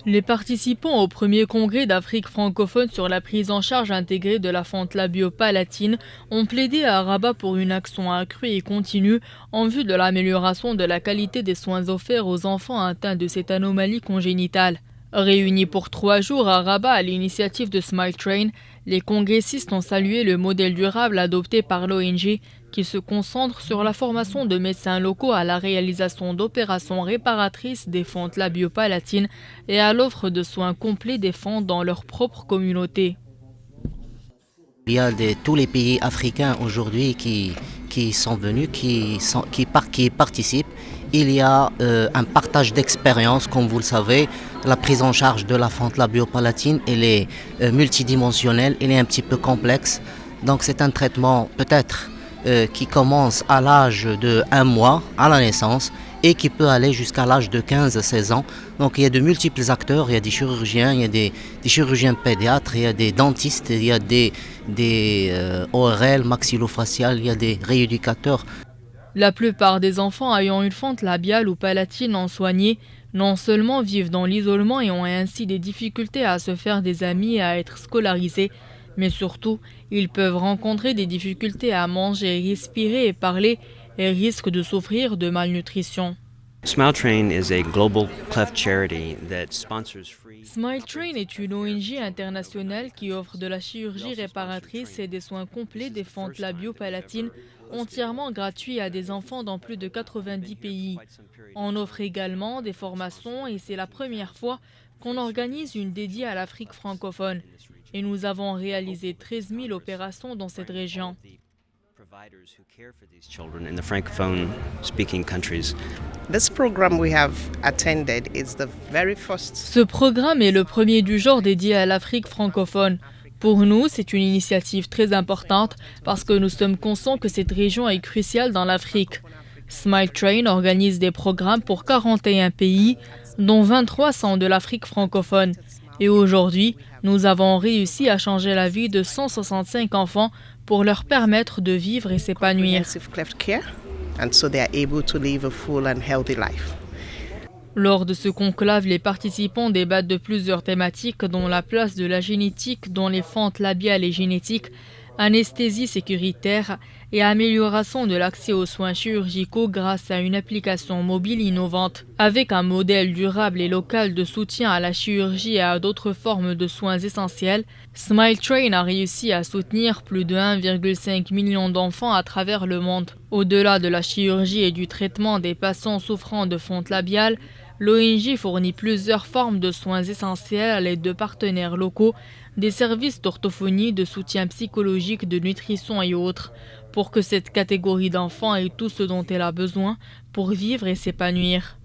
Les participants au premier congrès d'Afrique francophone sur la prise en charge intégrée de la fente labio-palatine ont plaidé à Rabat pour une action accrue et continue en vue de l'amélioration de la qualité des soins offerts aux enfants atteints de cette anomalie congénitale. Réunis pour 3 jours à Rabat à l'initiative de Smile Train, les congressistes ont salué le modèle durable adopté par l'ONG qui se concentre sur la formation de médecins locaux à la réalisation d'opérations réparatrices des fentes labio-palatines et à l'offre de soins complets des fentes dans leur propre communauté. Il y a tous les pays africains aujourd'hui qui sont venus, qui participent. Il y a un partage d'expérience, comme vous le savez. La prise en charge de la fente labio-palatine, elle est multidimensionnelle, elle est un petit peu complexe. Donc c'est un traitement peut-être qui commence à l'âge de 1 mois, à la naissance, et qui peut aller jusqu'à l'âge de 15 à 16 ans. Donc il y a de multiples acteurs, il y a des chirurgiens, il y a des chirurgiens pédiatres, il y a des dentistes, il y a des ORL, maxillofaciales, il y a des rééducateurs. La plupart des enfants ayant une fente labiale ou palatine non soignée non seulement vivent dans l'isolement et ont ainsi des difficultés à se faire des amis et à être scolarisés, mais surtout, ils peuvent rencontrer des difficultés à manger, respirer et parler et risquent de souffrir de malnutrition. Smile Train is a global cleft charity that sponsors free. Smile Train est une ONG internationale qui offre de la chirurgie réparatrice et des soins complets des fentes labio-palatines entièrement gratuits à des enfants dans plus de 90 pays. On offre également des formations et c'est la première fois qu'on organise une dédiée à l'Afrique francophone. Et nous avons réalisé 13 000 opérations dans cette région. Providers who care for these children in the francophone-speaking countries. This program we have attended is the very first. Ce programme est le premier du genre dédié à l'Afrique francophone. Pour nous, c'est une initiative très importante parce que nous sommes conscients que cette région est cruciale dans l'Afrique. Smile Train organise des programmes pour 41 pays, dont 23 sont de l'Afrique francophone. Et aujourd'hui, nous avons réussi à changer la vie de 165 enfants pour leur permettre de vivre et s'épanouir. Lors de ce conclave, les participants débattent de plusieurs thématiques dont la place de la génétique dans les fentes labiales et génétiques, anesthésie sécuritaire et amélioration de l'accès aux soins chirurgicaux grâce à une application mobile innovante. Avec un modèle durable et local de soutien à la chirurgie et à d'autres formes de soins essentiels, Smile Train a réussi à soutenir plus de 1,5 million d'enfants à travers le monde. Au-delà de la chirurgie et du traitement des patients souffrant de fente labiale, l'ONG fournit plusieurs formes de soins essentiels à l'aide de partenaires locaux, des services d'orthophonie, de soutien psychologique, de nutrition et autres, pour que cette catégorie d'enfants ait tout ce dont elle a besoin pour vivre et s'épanouir.